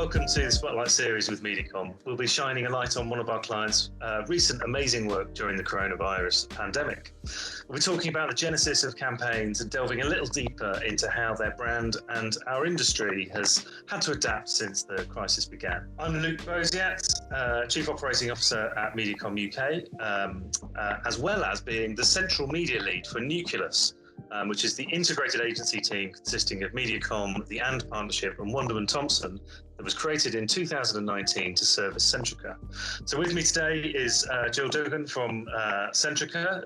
welcome to the Spotlight series with Mediacom. We'll be shining a light on one of our clients' recent amazing work during the coronavirus pandemic. We'll be talking about the genesis of campaigns and delving a little deeper into how their brand and our industry has had to adapt since the crisis began. I'm Luke Bozeat, Chief Operating Officer at Mediacom UK, as well as being the Central Media Lead for Nucleus, which is the integrated agency team consisting of Mediacom, the And Partnership and Wunderman Thompson that was created in 2019 to service Centrica. So with me today is Jill Dougan from Centrica,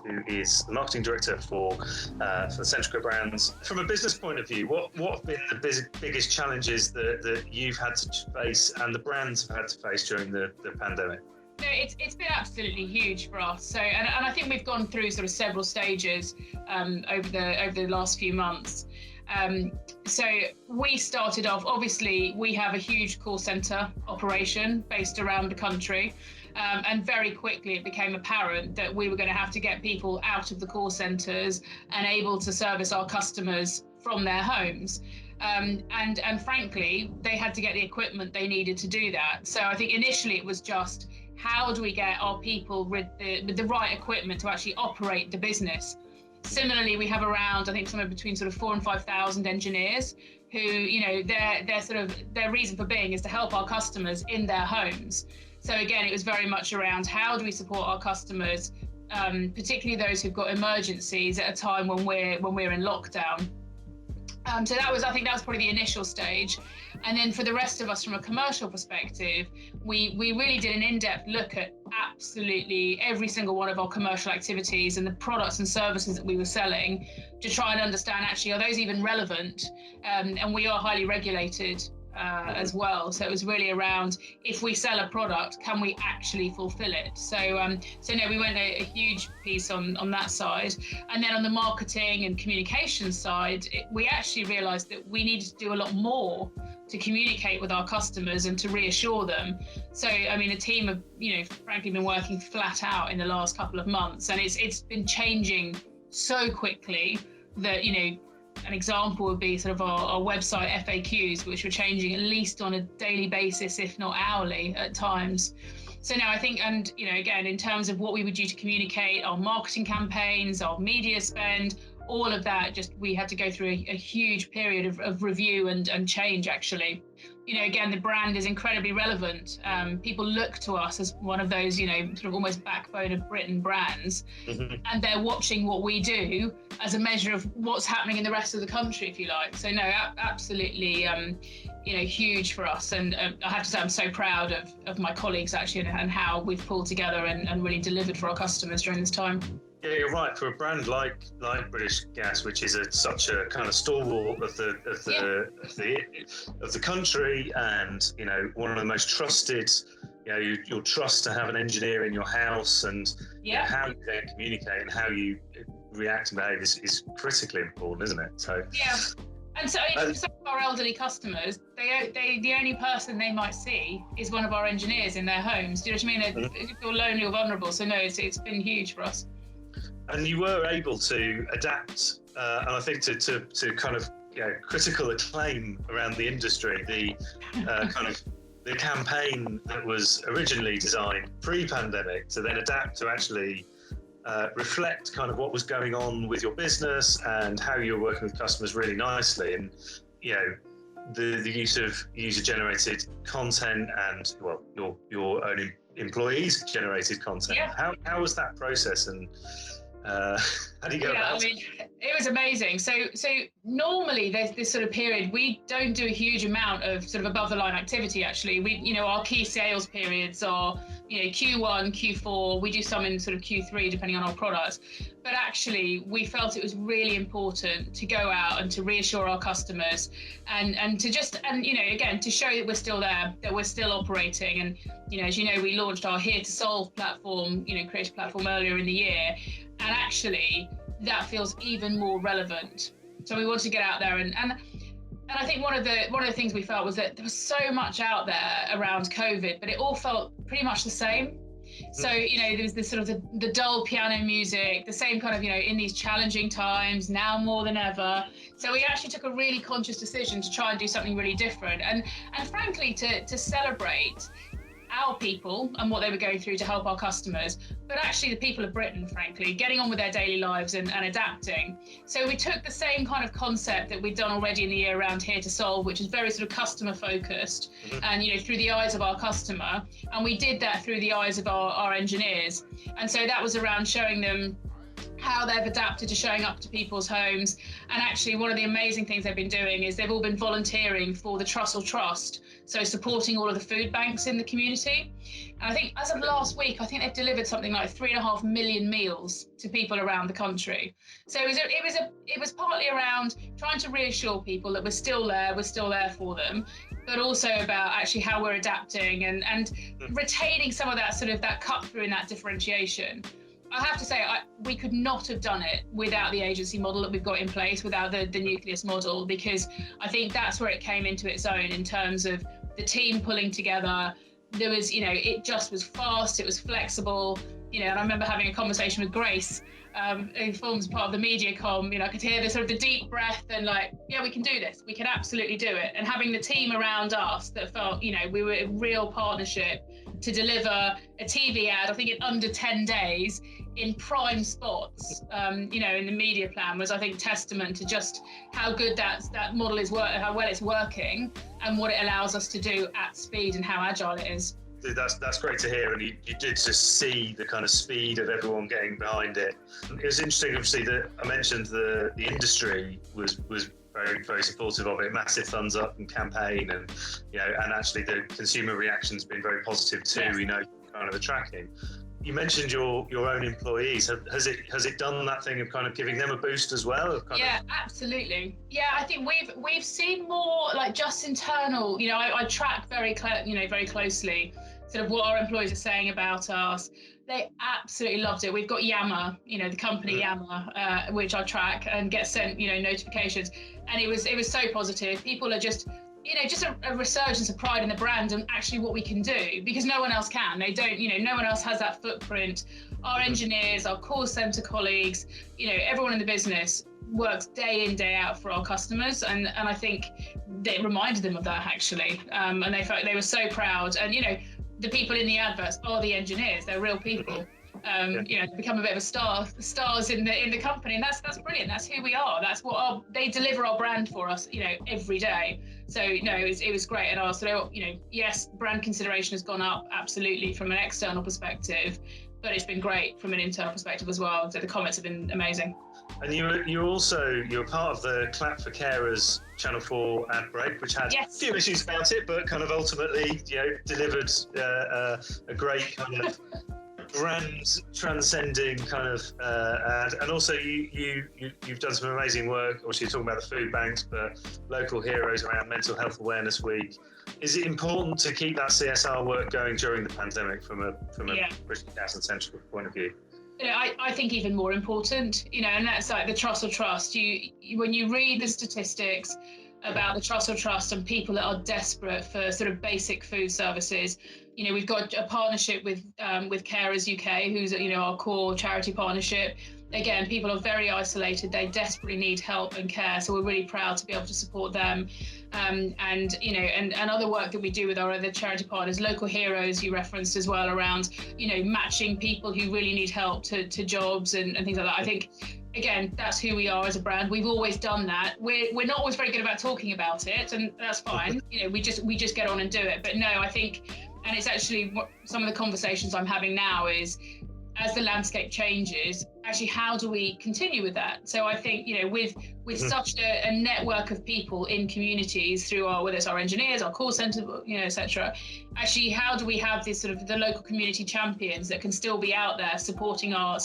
who is the marketing director for the Centrica brands. From a business point of view, what have been the biggest challenges that you've had to face and the brands have had to face during the pandemic? No, it's been absolutely huge for us. So, and I think we've gone through sort of several stages over the last few months. So we started off, obviously, we have a huge call centre operation based around the country. And very quickly it became apparent that we were going to have to get people out of the call centres and able to service our customers from their homes. And frankly, they had to get the equipment they needed to do that. So I think initially it was just, how do we get our people with the right equipment to actually operate the business? Similarly, we have around, I think, somewhere between sort of 4,000 and 5,000 engineers who, you know, their reason for being is to help our customers in their homes. So again, it was very much around how do we support our customers, particularly those who've got emergencies at a time when we're in lockdown. So I think that was probably the initial stage. And then for the rest of us from a commercial perspective, we really did an in-depth look at absolutely every single one of our commercial activities and the products and services that we were selling to try and understand, actually, are those even relevant? And we are highly regulated as well. So it was really around, if we sell a product, can we actually fulfill it? So no, we went a huge piece on that side. And then on the marketing and communication side, we actually realized that we needed to do a lot more to communicate with our customers and to reassure them. So, I mean, the team have, frankly, been working flat out in the last couple of months, and it's been changing so quickly that, an example would be sort of our website FAQs, which were changing at least on a daily basis, if not hourly at times. So now I think, and again, in terms of what we would do to communicate, our marketing campaigns, our media spend, all of that, we had to go through a huge period of review and change, actually. Again, the brand is incredibly relevant. People look to us as one of those, sort of almost backbone of Britain brands. Mm-hmm. And they're watching what we do as a measure of what's happening in the rest of the country, if you like. So no, absolutely, huge for us. And I have to say, I'm so proud of my colleagues, actually, and how we've pulled together and really delivered for our customers during this time. Yeah, you're right. For a brand like British Gas, which is such a kind of stalwart of the country, and one of the most trusted, you'll trust to have an engineer in your house, and how you then communicate and how you react and behave is critically important, isn't it? So yeah. And so for some of our elderly customers, the only person they might see is one of our engineers in their homes. Do you know what I mean? If you're lonely or vulnerable. So no, it's been huge for us. And you were able to adapt, and I think to kind of critical acclaim around the industry. The kind of the campaign that was originally designed pre-pandemic to then adapt to actually reflect kind of what was going on with your business and how you were working with customers really nicely. And the use of user-generated content and your own employees generated content. Yeah. How was that process, and how do you go about it? I mean, it was amazing. So normally there's this sort of period, we don't do a huge amount of sort of above the line activity, actually. We, our key sales periods are, Q1, Q4, we do some in sort of Q3, depending on our products. But actually, we felt it was really important to go out and to reassure our customers and to just, again, to show that we're still there, that we're still operating. And, as you know, we launched our Here to Solve platform, creative platform earlier in the year. And actually, that feels even more relevant. So we want to get out there and I think one of the things we felt was that there was so much out there around COVID, but it all felt pretty much the same. So, there was this sort of the dull piano music, the same kind of, in these challenging times, now more than ever. So we actually took a really conscious decision to try and do something really different. And frankly, to celebrate our people and what they were going through to help our customers, but actually the people of Britain, frankly, getting on with their daily lives and adapting. So we took the same kind of concept that we'd done already in the year around Here to Solve, which is very sort of customer focused and, through the eyes of our customer. And we did that through the eyes of our engineers. And so that was around showing them how they've adapted to showing up to people's homes. And actually, one of the amazing things they've been doing is they've all been volunteering for the Trussell Trust, so supporting all of the food banks in the community. And I think as of last week, I think they've delivered something like 3.5 million meals to people around the country. So it was partly around trying to reassure people that we're still there for them, but also about actually how we're adapting and retaining some of that sort of that cut through and that differentiation. I have to say, we could not have done it without the agency model that we've got in place, without the nucleus model, because I think that's where it came into its own in terms of the team pulling together. There was, it just was fast, it was flexible, and I remember having a conversation with Grace, who forms part of the MediaCom. I could hear the sort of the deep breath and yeah, we can do this, we can absolutely do it. And having the team around us that felt, we were a real partnership to deliver a TV ad, I think in under 10 days in prime spots, in the media plan was, I think, testament to just how good that model is, how well it's working and what it allows us to do at speed and how agile it is. That's great to hear, and you did just see the kind of speed of everyone getting behind it. It was interesting, obviously, that I mentioned the industry was very, very supportive of it. Massive thumbs up and campaign, and and actually the consumer reaction's been very positive too. Yes. We know kind of the tracking. You mentioned your own employees. Has it done that thing of kind of giving them a boost as well? Absolutely. Yeah, I think we've seen more just internal. I track very closely sort of what our employees are saying about us. They absolutely loved it. We've got Yammer, the company Yammer, which I track and get sent notifications, and it was so positive. People are just just a resurgence of pride in the brand and actually what we can do, because no one else can. They don't, no one else has that footprint. Our engineers, our call center colleagues, everyone in the business works day in, day out for our customers. And I think it reminded them of that, actually. And they felt they were so proud. And, the people in the adverts are the engineers. They're real people. Become a bit of stars in the company, and that's brilliant. That's who we are. That's what they deliver our brand for us, every day. So it was great. And also, yes, brand consideration has gone up absolutely from an external perspective, but it's been great from an internal perspective as well. So the comments have been amazing. And you're part of the Clap for Carers Channel 4 ad break, which had a few issues about it, but kind of ultimately delivered a great kind of brand transcending kind of ad. And also you've done some amazing work. Obviously you're talking about the food banks, but local heroes around Mental Health Awareness Week. Is it important to keep that CSR work going during the pandemic from a British Gas and Central point of view? I think even more important, and that's like the Trussell Trust. When you read the statistics about the Trussell Trust and people that are desperate for sort of basic food services, we've got a partnership with Carers UK, who's our core charity partnership. Again, people are very isolated. They desperately need help and care. So we're really proud to be able to support them. And other work that we do with our other charity partners, Local Heroes, you referenced as well, around, matching people who really need help to jobs and things like that. I think, again, that's who we are as a brand. We've always done that. We're not always very good about talking about it, and that's fine. We just get on and do it. But no, I think, and it's actually what some of the conversations I'm having now is, as the landscape changes, actually, how do we continue with that? So I think, with such a network of people in communities through whether it's our engineers, our call centre, etc. Actually, how do we have this sort of the local community champions that can still be out there supporting our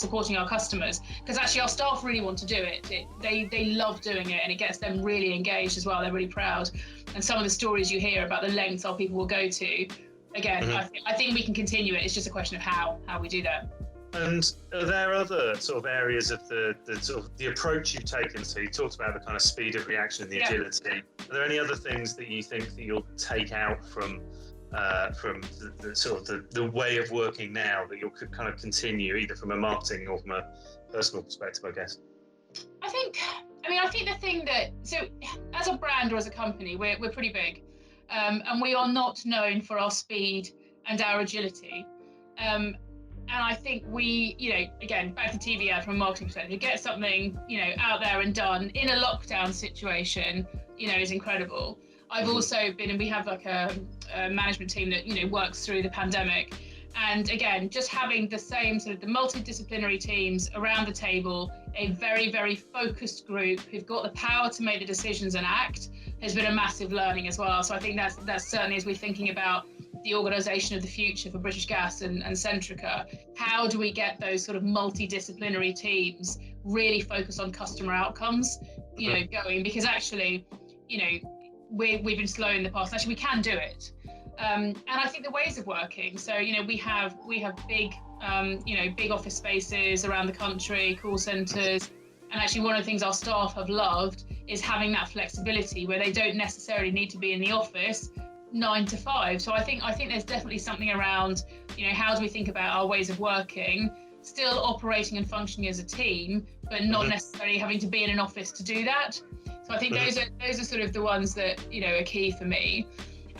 customers? Because actually, our staff really want to do it. They love doing it, and it gets them really engaged as well. They're really proud. And some of the stories you hear about the lengths our people will go to, again, I think we can continue it. It's just a question of how we do that. And are there other sort of areas of the sort of the approach you've taken? So you talked about the kind of speed of reaction, the agility. Are there any other things that you think that you'll take out from from the sort of the way of working now that you could kind of continue, either from a marketing or from a personal perspective, I guess? I think the thing so as a brand or as a company, we're pretty big, and we are not known for our speed and our agility. And I think we, again, back to TV ad from a marketing perspective, get something, out there and done in a lockdown situation, is incredible. I've also been, and we have like a management team that, works through the pandemic. And again, just having the same sort of the multidisciplinary teams around the table, a very, very focused group who've got the power to make the decisions and act, has been a massive learning as well. So I think that's certainly, as we're thinking about the organisation of the future for British Gas and Centrica, how do we get those sort of multidisciplinary teams really focus on customer outcomes, going? Because actually, we've been slow in the past. Actually, we can do it. And I think the ways of working. So, we have big, big office spaces around the country, call centres. And actually, one of the things our staff have loved is having that flexibility where they don't necessarily need to be in the office 9 to 5. So I think there's definitely something around, how do we think about our ways of working, still operating and functioning as a team, but not necessarily having to be in an office to do that. So I think those are sort of the ones that, are key for me.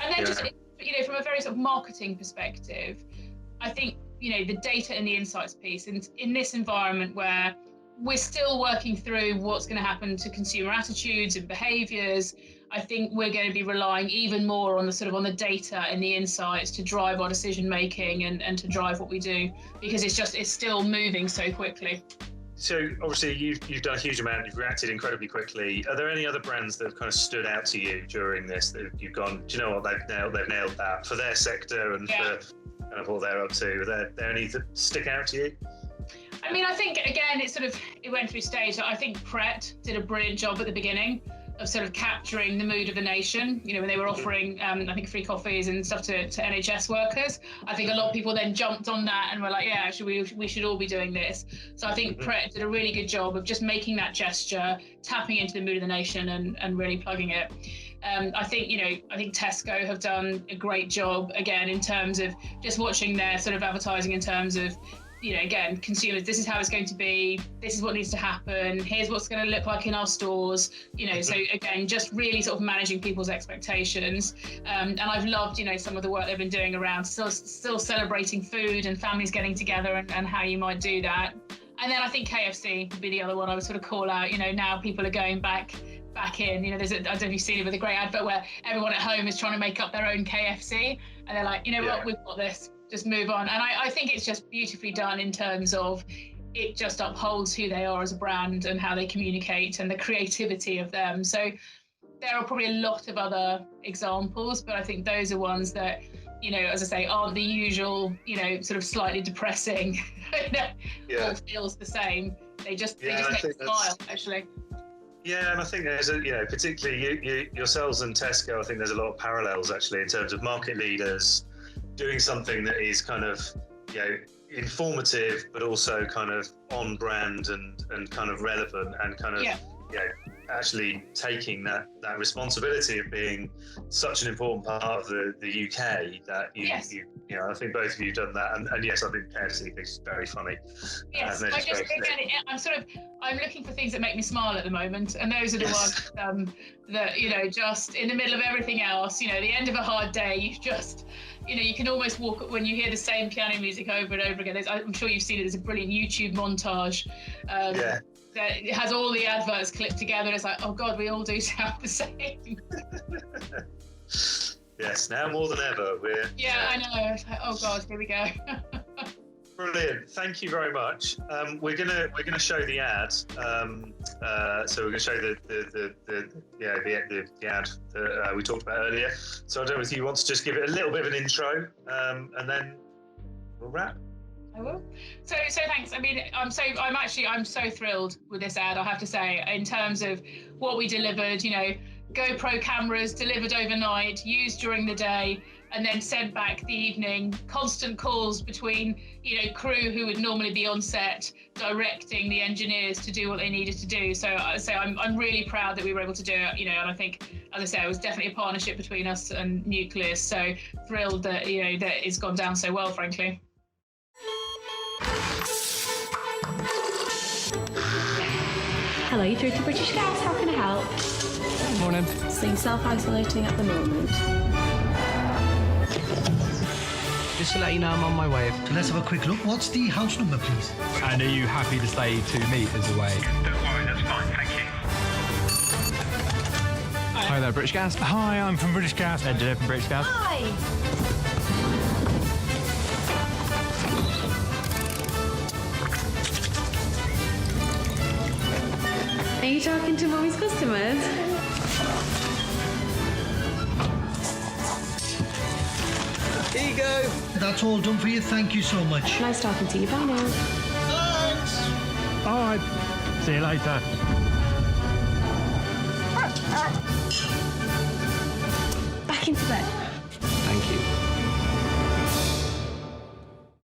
And then just, from a very sort of marketing perspective, I think, the data and the insights piece, and in this environment where we're still working through what's going to happen to consumer attitudes and behaviours, I think we're going to be relying even more on the data and the insights to drive our decision making and to drive what we do, because it's still moving so quickly. So obviously you've done a huge amount, you've reacted incredibly quickly. Are there any other brands that have kind of stood out to you during this that you've gone, do you know what, they've nailed that for their sector and for kind of what they're up to? Are there any that stick out to you? I think, again, it went through stage. I think Pret did a brilliant job at the beginning of sort of capturing the mood of the nation, when they were offering, I think, free coffees and stuff to NHS workers. I think a lot of people then jumped on that and were like, yeah, actually, we should all be doing this. So I think Pret did a really good job of just making that gesture, tapping into the mood of the nation and really plugging it. I think Tesco have done a great job, again, in terms of just watching their sort of advertising in terms of, again, consumers, this is how it's going to be, this is what needs to happen, here's what's going to look like in our stores, so again, just really sort of managing people's expectations. And I've loved, some of the work they've been doing around still celebrating food and families getting together and how you might do that. And then I think KFC would be the other one I would sort of call out. Now people are going back in, I don't know if you've seen it, with a great advert where everyone at home is trying to make up their own KFC, and they're like, what, we've got this, just move on. And I think it's just beautifully done in terms of it just upholds who they are as a brand and how they communicate and the creativity of them. So there are probably a lot of other examples, but I think those are ones that, as I say, aren't the usual, sort of slightly depressing, all feels the same. They just make a smile, actually. Yeah, and I think there's particularly you yourselves and Tesco, I think there's a lot of parallels actually in terms of market leaders doing something that is kind of, informative, but also kind of on brand and kind of relevant and kind of, actually taking that responsibility of being such an important part of the UK that I think both of you have done that. And yes, I think KFC is very funny. Yes, I'm looking for things that make me smile at the moment. And those are the ones that, just in the middle of everything else, the end of a hard day, you just, you can almost walk when you hear the same piano music over and over again. I'm sure you've seen it. There's a brilliant YouTube montage. That it has all the adverts clipped together. It's like, oh God, we all do sound the same. Yes, now more than ever. I know. It's like, oh God, here we go. Brilliant. Thank you very much. We're gonna show the ad. So we're gonna show the ad that we talked about earlier. So I don't know if you want to just give it a little bit of an intro, and then we'll wrap. I will. So thanks. I'm so thrilled with this ad, I have to say, in terms of what we delivered. GoPro cameras delivered overnight, used during the day, and then sent back the evening, constant calls between, crew who would normally be on set, directing the engineers to do what they needed to do. So I'm really proud that we were able to do it, and I think, as I say, it was definitely a partnership between us and Nucleus. So thrilled that, that it's gone down so well, frankly. Hello, you're through to British Gas. How can I help? Morning. So you're self-isolating at the moment. Just to let you know, I'm on my way. So let's have a quick look. What's the house number, please? And are you happy to stay 2 meters away? Don't worry, that's fine, thank you. Hi there, British Gas. Hi, I'm from British Gas. Engineer from British Gas. Hi. Are you talking to Mummy's customers? Here you go. That's all done for you. Thank you so much. Nice talking to you. Bye now. Thanks. All right. See you later. Back into bed. Thank you.